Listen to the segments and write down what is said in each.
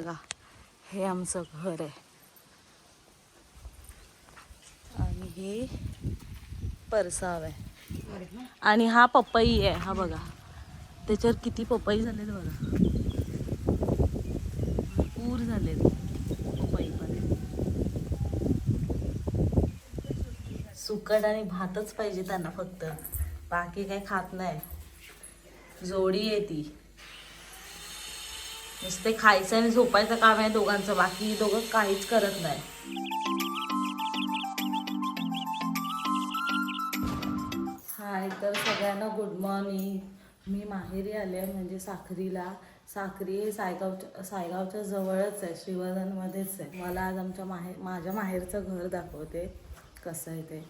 बघा, हे आमचं घर आहे आणि हे परसाव आहे आणि हा पपई आहे. हा बघा, त्याच्यावर किती पपई झालेत बघा, भरपूर झालेत पपई. पण सुकट आणि भातच पाहिजे त्यांना, फक्त बाकी काही खात नाही. जोडी आहे ती, नुसते खायचं आणि झोपायचं काम आहे दोघांचं, बाकी दोघं काहीच करत नाही. हाय तर सगळ्यांना गुड मॉर्निंग. मी माहेरी आले म्हणजे साखरीला. साखरी हे सायगावच्या जवळच आहे, श्रीवर्धनमध्येच आहे. मला आज माझ्या माहेरचं घर दाखवते कसं आहे ते,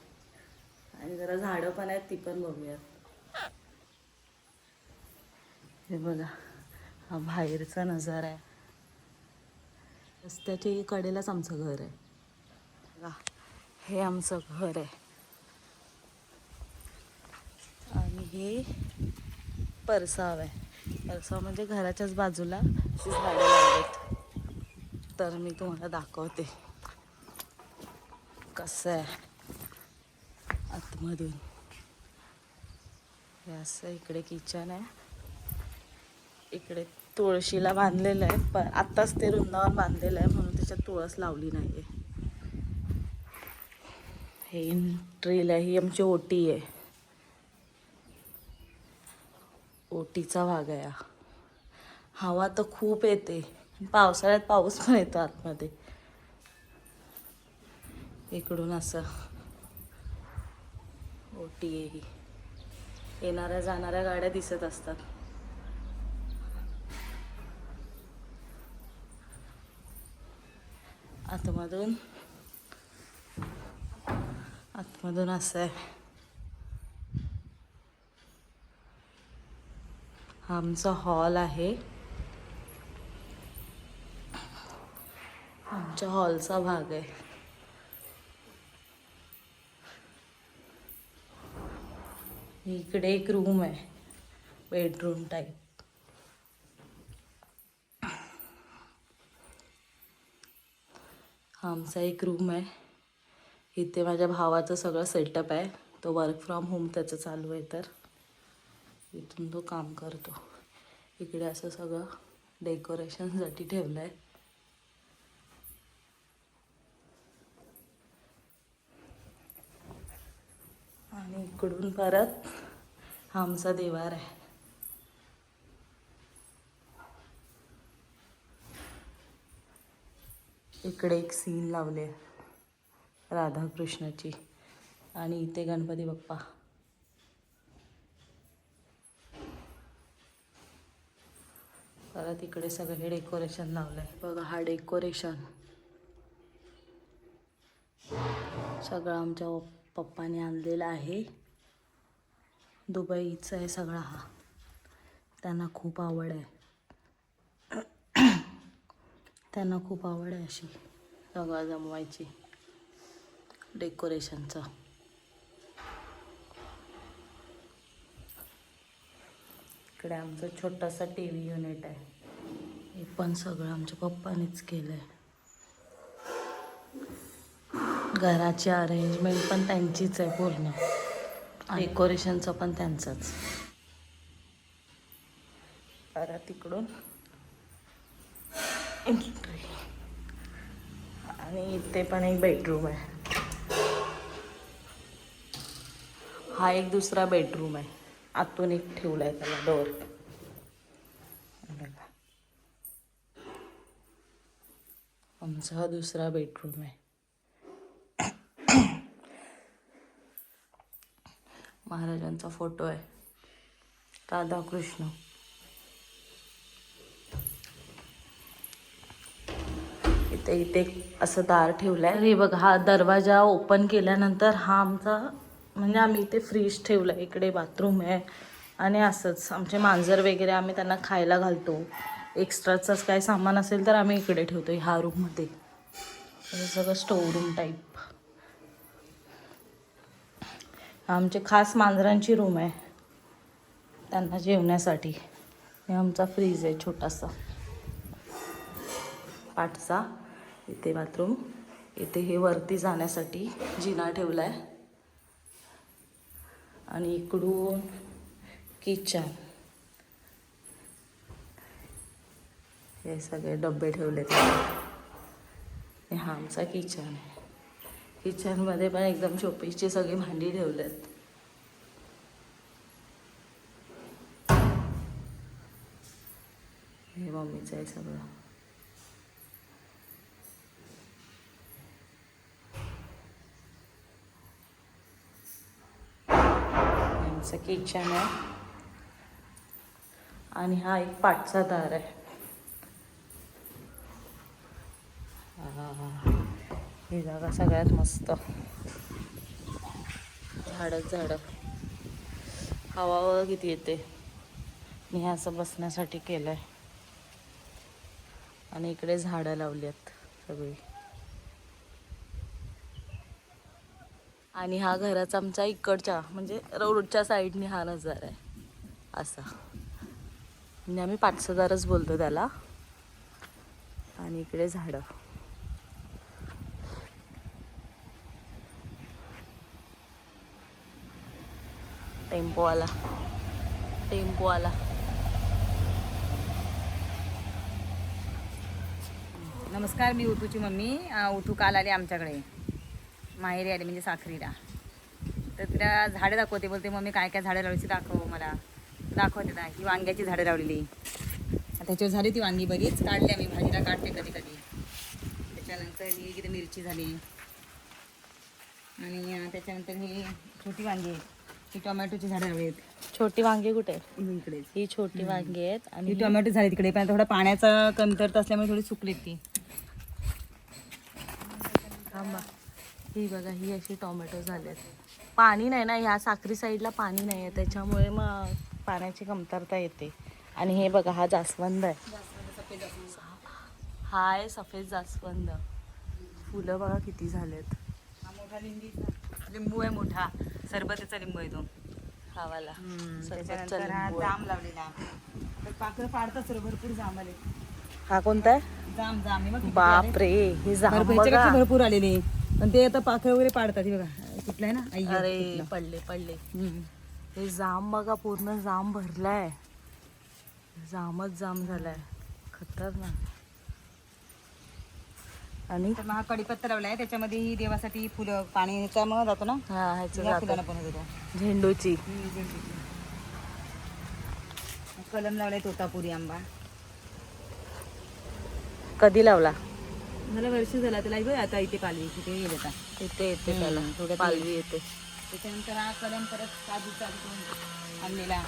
आणि जरा झाडं पण आहेत ती पण बघूयात. हे बघा, हा बाहेरचा नजारा आहे. रस्त्याच्या कडेलाच आमचं घर आहे. बघा, हे आमचं घर आहे आणि हे परसाव आहे. परसाव म्हणजे घराच्याच बाजूला अशी झाडं लावलेत. तर मी तुम्हाला दाखवते कसं आहे आतमधून. हे असं इकडे किचन आहे, इकडे तुळशीला बांधलेलं आहे, पण आत्ताच ते वृंदावन बांधलेलं आहे म्हणून त्याच्यात तुळस लावली नाही आहे. हे एंट्रीला ही आमची ओटी आहे, ओटीचा भाग आहे. हवा तर खूप येते, पावसाळ्यात पाऊस पण येतो आतमध्ये. इकडून असं ओटी आहे ही, येणाऱ्या जाणाऱ्या गाड्या दिसत असतात. आतमधून असं आहे. हा आमचा हॉल आहे, आमच्या हॉलचा भाग आहे. इकडे एक रूम आहे, बेडरूम टाईप. हा आमचा एक रूम आहे. इथे माझ्या भावाचं सगळं सेटअप आहे, तो वर्क फ्रॉम होम त्याचं चालू आहे, तर इथून तो काम करतो. इकडे असं सगळं डेकोरेशनसाठी ठेवलं आहे. आणि इकडून परत हा आमचा देवार आहे. इकडे एक सीन लावले राधाकृष्णाची आणि इथे गणपती बाप्पा. परत इकडे सगळे डेकोरेशन लावलंय बघा. हा डेकोरेशन सगळं आमच्या पप्पाने आणलेला आहे, दुबईचा आहे सगळा हा. त्यांना खूप आवड आहे, त्यांना खूप आवड आहे अशी सगळं जमवायची डेकोरेशनचं. इकडे आमचं छोटासा TV युनिट आहे, हे पण सगळं आमच्या पप्पानेच केलं आहे. घराची अरेंजमेंट पण त्यांचीच आहे पूर्ण, डेकोरेशनचं पण त्यांचंच. परत तिकडून एंट्री आणि इथे पण एक बेडरूम आहे. हा एक दुसरा बेडरूम आहे, आतून एक ठेवला आहे त्याला डोर. आमचा हा दुसरा बेडरूम आहे. महाराजांचा फोटो आहे, राधाकृष्ण. इथे असं दार ठेवलंय. हे बघा, हा दरवाजा ओपन केल्यानंतर हा आमचा म्हणजे आम्ही इथे फ्रीज ठेवला, इकडे बाथरूम आहे. आणि असंच आमचे मांजर वगैरे आम्ही त्यांना खायला घालतो. एक्स्ट्राचंच काय सामान असेल तर आम्ही इकडे ठेवतो ह्या रूममध्ये. हे सगळं स्टोर रूम टाईप. आमचे खास मांजरांची रूम आहे त्यांना जेवण्यासाठी. हे आमचा फ्रीज आहे छोटासा. पाठचा. इथे बाथरूम, इथे हे वरती जाण्यासाठी जिना ठेवला आहे आणि इकडून किचन, हे सगळे डबे ठेवलेत. हा आमचा किचन आहे. किचनमध्ये पण एकदम शोपीसची सगळी भांडी ठेवलेत. हे मम्मीचं आहे सगळं. आमचं किचन आहे आणि हा एक पाठचा दार आहे. ही जागा सगळ्यात मस्त. झाडच झाडं, हवा किती येते. मी असं बसण्यासाठी केलंय आणि इकडे झाडं लावली आहेत सगळी. आणि हा घराचा आमचा इकडच्या म्हणजे रोडच्या साईडने हा नजारा आहे असा. म्हणजे आम्ही पाठसदारच बोलतो त्याला. आणि इकडे झाडं. टेम्पो आला. नमस्कार, मी उतूची मम्मी. उतू काल आली आमच्याकडे, माहेरी आली म्हणजे साखरीला. तर तिला झाडं दाखवते. बोलते मम्मी काय काय झाडं लावली दाखव मला. दाखवते ना, ही वांग्याची झाडं लावलेली. त्याच्यावर झाली ती वांगी बरीच काढली आम्ही, भाजीला काढते कधी कधी. त्याच्यानंतर ही इकडे मिरची झाली आणि त्याच्यानंतर ही छोटी वांगी आहेत. ही टोमॅटोची झाडं लावली. छोटी वांगी कुठे? इकडेच ही छोटी वांगी आहेत आणि ही टोमॅटो झाली तिकडे, पण थोडा पाण्याचा कमतरता असल्यामुळे थोडी सुकलीत ती. ही बघा, ही अशी टोमॅटो झालेत. पाणी नाही ना, ह्या साखरी साईडला पाणी नाही आहे, त्याच्यामुळे मग पाण्याची कमतरता येते. आणि हे बघा, हा जास्वंद आहे. हा आहे सफेद जास्वंद. फुलं बघा किती झालेत. हा मोठा लिंबू आहे, मोठा सरबताचा लिंबू आहे तो. हा वाला त्याच्यानंतर हा जाम लावलेला. तर पाकळं पाडतात सर, भरपूर जाम आले. हा कोणता आहे? जाम जाम बाप रे, हे जाम बघा. भरपूर आलेले, पण ते आता पाकळं वगैरे पाडतात. हे बघा कुठलं आहे ना. अरे पडले. हे जाम बघा, पूर्ण जाम भरलाय. जामच जाम झालाय, खतरनाक. आणि हा कढीपत्ता लावलाय, त्याच्यामध्ये ही देवासाठी फुलं पाणीचा मग जातो ना. हा ह्याचं फुलाला पण होतो. झेंडूची. कलम लावलाय तोतापुरी आंबा. कधी लावला? मला वर्ष झाला त्याला. बघ आता इथे पालवी तिथे येईल आता. इथे येते त्याला थोड्या पालवी येते. त्याच्यानंतर हा कलम परत काजूचा आणलेला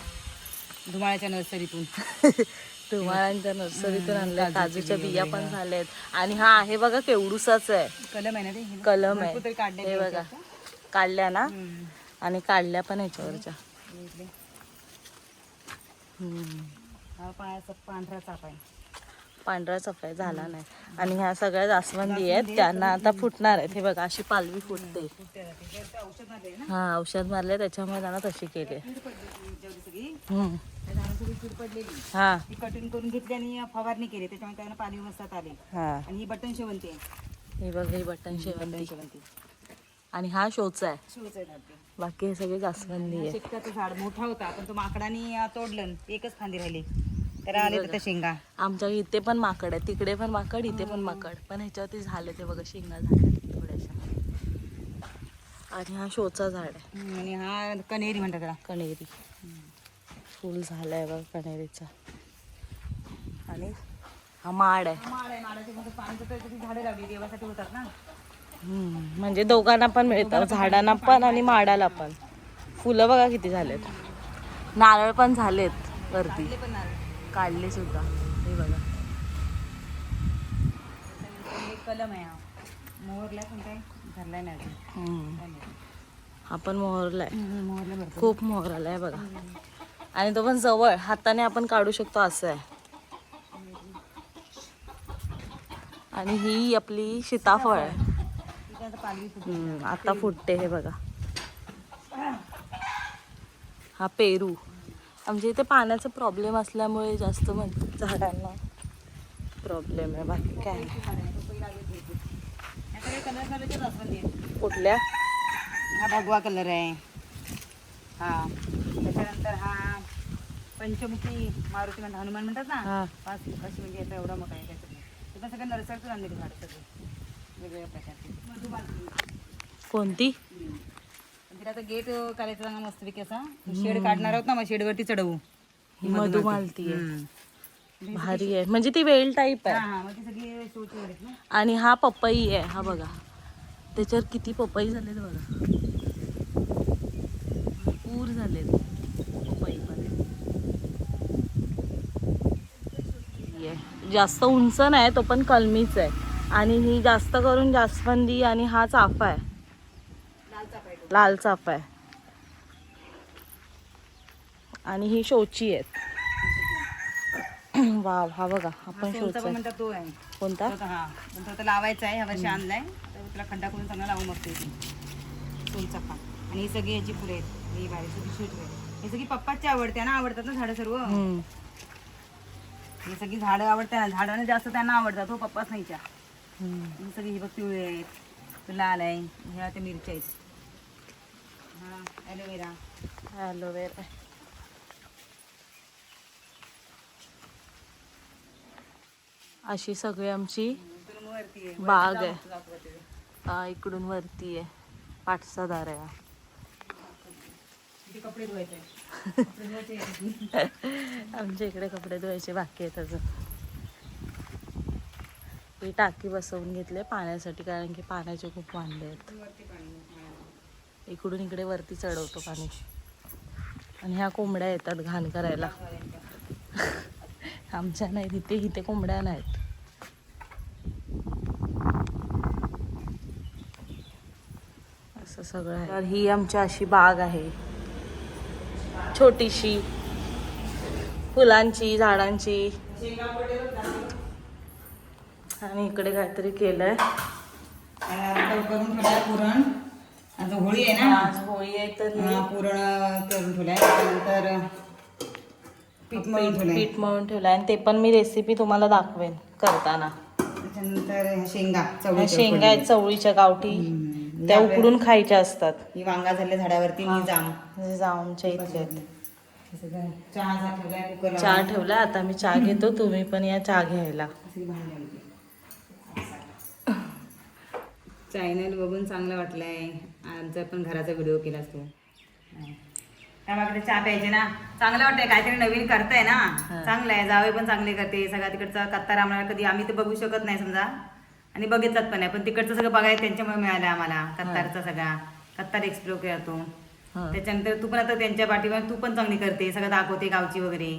धुमाळ्याच्या नर्सरीतून. धुमाळ्यांच्या नर्सरीतून आणल्या. काजूच्या बिया पण झाल्यात. आणि हा आहे बघा केवढूसाच आहे. कलम आहे ना ते. कलम आहे हे बघा. काढल्या ना, आणि काढल्या पण ह्याच्यावरच्या. पांढरा चाफा आहे. पांढरा चाफा झाला नाही. आणि ह्या सगळ्या जास्वंदी आहेत, त्यांना आता फुटणार आहेत. हे बघा अशी पालवी फुटते. हा औषध मारले त्याच्यामुळे त्यांना तशी केली. हा ती कटिंग करून घेतली आणि फवारणी केली, त्याच्यामुळे त्यांना पाणी मस्तात आले. आणि ही बटन शेवंती आहे. हे बघा, ही बटन शेवंती. आणि हा शोचा आहे. बाकी हे सगळे जास्वंदी आहे. शेकटाचं झाड मोठा होता, पण तो माकडाने तोडलं. एकच फांदी राहिली, तर आले तर शेंगा. आमच्या इथे पण माकड आहे, तिकडे पण माकड, इथे पण माकड. पण ह्याच्यावरती झाले ते बघा, शेंगा झाल्या थोड्याशा. आणि हा शोचा झाड आहे. आणि हा कनेरी म्हणतात त्याला. कणेरी फुल झालंय बघ कणेरीचा. आणि हा माड आहे. झाडं लावली देवासाठी होतात ना. म्हणजे दोघांना पण मिळतं, झाडांना पण आणि माडाला पण. फुलं बघा किती झालेत. नारळ पण झालेत वरती, काढले सुद्धा. हे बघा, कलम आहे. मोहरला पण काय धरलाय नाही. हा पण मोहरलाय. मोहरला भरपूर खूप मोहर आलाय बघा. आणि तो पण जवळ हाताने आपण काढू शकतो असं आहे. आणि ही आपली सीताफळ आहे. आता फुटते हे बघा. हा पेरू. आमच्या इथे पाण्याचा प्रॉब्लेम असल्यामुळे जास्त झाडांना प्रॉब्लेम आहे, बाकी काय नाही. या सगळे कलर कलरचे जास्वंदी आहेत. कुठल्या? हा भगवा कलर आहे. हा त्याच्यानंतर हा पंचमुखी मारुती म्हणतात, हनुमान म्हणतात ना, हा. 5 अशी म्हणजे याचा एवढा मोठा आहे त्याच्यात. ते पण सगळं नर्सरीतून आणलेली झाडं सगळी वेगवेगळ्या प्रकारची. मधुमालती. कोणती? पण तिला आता गेट करायचं सांगा मस्तपैकी असा शेड काढणार आहोत ना, मग शेडवरती चढवू. ही मधुमालती आहे. हम्म. भारी आहे, म्हणजे ती वेल टाईप हा आहे. हा, मग ती सगळी शोची आहेत ना. आणि हा पपई आहे, हा बघा त्याच्यावर किती पपई झालेत बघा, पूर झालेत पपई मध्ये. जास्त उंच नाही, तो पण कलमीच आहे. आणि ही जास्त करून जास्वंदी आणि हा चाफा आहे, लाल चाफा आहे तो. लाल चाफा आहे. आणि ही शोची आहेत. वाव, हा बघा आपण हा सोनचाफा शोचा म्हणतात तो आहे. कोणता? तो आता हा पण तो आता लावायचा आहे, ह्या वर्षी आणलाय. तर तुला खड्डा करून चांगला लावून बघते इथे सोनचाफा. आणि ही सगळी याची फुले आहेत, ही बारीक सगळी शोची आहे. ही सगळी पप्पाची आवडते ना, आवडतात ना झाडं सर्व. हम्म. ही सगळी झाडं आवडतात ना, झाडाने जास्त त्यांना आवडतात हो, पप्पाच नाहीच्या. हम्म. ही सगळी ही बघ पिवळे आहेत, तो लाल आहे, ह्या त्या मिरच्या आहेत. हा ॲलोवेरा. ॲलोवेरा. अशी सगळी आमची इकडून वरती आहे. बाग वरती आहे. जाऊ दाखवते. इकडून वरती आहे, पाठचा दार आहे. इथे कपडे धुवायचे आहे. कपडे धुवायचे आहे. आमच्या इकडे कपडे धुवायचे बाकी आहेत अजून. ही टाकी बसवून घेतली पाण्यासाठी, कारण की पाण्याचे खूप वांदे आहेत. वरती पाणी. इकडून इकडे वरती चढवतो पाणी. आणि ह्या कोंबड्या येतात घाण करायला. आमच्या नाही, तिथे इथे कोंबड्या नाहीत. असं सगळं आहे. तर ही आमची अशी बाग आहे, छोटीशी, फुलांची, झाडांची. आणि इकडे काहीतरी केलंय. करून ठेवलाय पुरण. आता होळी आहे ना, आज होळी आहे तर हा, पुरण करून ठेवलाय. त्यानंतर पीठ मळून ठेवलंय. पीठ मळून ठेवलंय. आणि ते पण मी रेसिपी तुम्हाला दाखवेन करताना. त्याच्यानंतर शेंगा, ह्या चवळीच्या शेंगा आहेत चवळीच्या गावठी, त्या उकडून खायच्या असतात. ही वांगा झाल्या झाडावरती. मी जाम जामच्या इथले आहेत. चहा ठेवलाय कुकर. चहा ठेवला, आता मी चहा घेतो, तुम्ही पण या चहा घ्यायला. चॅनल बघून चांगलं वाटलंय. आमचा पण घराचा व्हिडिओ केला असतो. त्यामुळे चहा प्यायचे ना, चांगलं वाटतंय, काहीतरी नवीन करताय ना, चांगलं आहे. जावे पण चांगले करते. सगळा तिकडचा कत्तार आम्हाला कधी आम्ही तर बघू शकत नाही समजा, आणि बघितलात पण नाही, पण तिकडचं सगळं बघायला त्यांच्यामुळे मिळालं आम्हाला. कत्तारचा सगळा कत्तार एक्सप्लोर केला तो. त्याच्यानंतर तू पण आता त्यांच्या पाठीवर तू पण चांगली करते, सगळं दाखवते गावची वगैरे,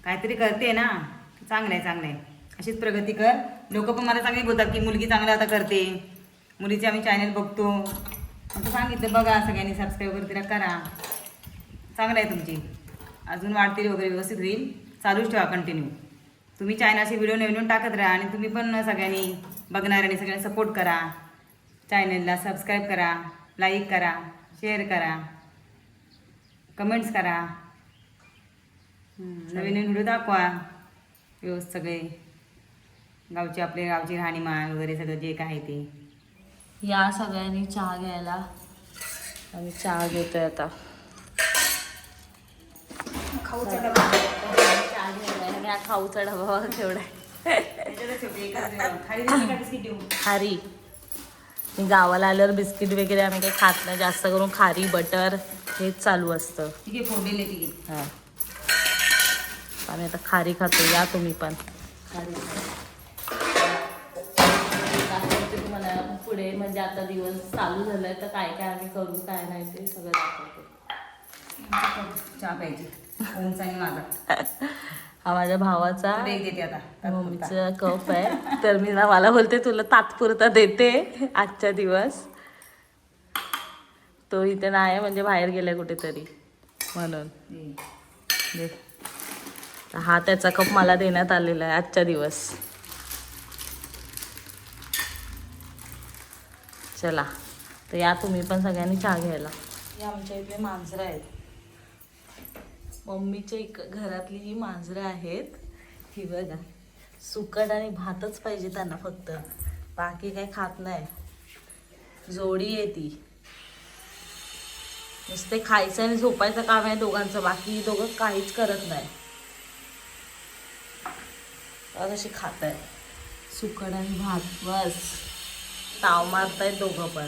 काहीतरी करते ना. चांगलं आहे, चांगलं आहे. अशीच प्रगती कर. लोक पण मला चांगली बोलतात की मुलगी चांगलं आता करते. मुलीचे आम्ही चॅनल बघतो, आता सांगितलं बघा सगळ्यांनी, सबस्क्राईब वगैरे तिला करा. चांगलं आहे तुमची, अजून वाढतील वगैरे, व्यवस्थित होईल. चालूच ठेवा कंटिन्यू. तुम्ही चॅनलचे व्हिडिओ नवीन टाकत राहा, आणि तुम्ही पण सगळ्यांनी बघणाऱ्यांनी सगळ्यांनी सपोर्ट करा. चॅनलला सबस्क्राईब करा, लाईक करा, शेअर करा, कमेंट्स करा. नवीन नवीन व्हिडिओ दाखवा व्यवस्थित, सगळे गावचे, आपले गावची राहणीमान वगैरे सगळं जे काय ते. या सगळ्यांनी चहा घ्यायला. आम्ही चहा घेतोय आता. खाऊचा डबा चहा घ्यायला आणि हा खाऊचा डबा केवढा खारी. मी गावाला आल्यावर बिस्किट वगैरे आम्ही काही खात नाही जास्त करून, खारी बटर हेच चालू असतं. ठीक आहे, फोडलेले ठीक आहे. हां, आम्ही आता खारी खातो. या तुम्ही पण खारी दाखवते तुम्हाला पुढे, म्हणजे आता दिवस चालू झालाय तर काय काय आम्ही करू, काय नाही ते सगळं दाखवते. चहा प्यायची ओमचा आणि माझा. हा माझ्या भावाचा, एक देते आता मम्मीचा कप आहे. तर मी ना, मला बोलते तुला तात्पुरता देते आजच्या दिवस. तो इथे नाही, म्हणजे बाहेर गेलाय कुठेतरी म्हणून. दे. हा त्याचा कप मला देण्यात आलेला आहे आजच्या दिवस. चला, तर या तुम्ही पण सगळ्यांनी चहा घ्यायला. हे आमच्या इथले मांजरं आहेत, मम्मीच्या घरातली जी मांजरं आहेत ही बघा. सुकट आणि भातच पाहिजे त्यांना फक्त, बाकी काही खात नाही. जोडी आहे ती. नुसते खायचं आणि झोपायचं काम आहे दोघांचं, बाकी दोघं काहीच करत नाही. कशी खात आहे सुकट आणि भात, बस ताव मारतायत दोघं पण.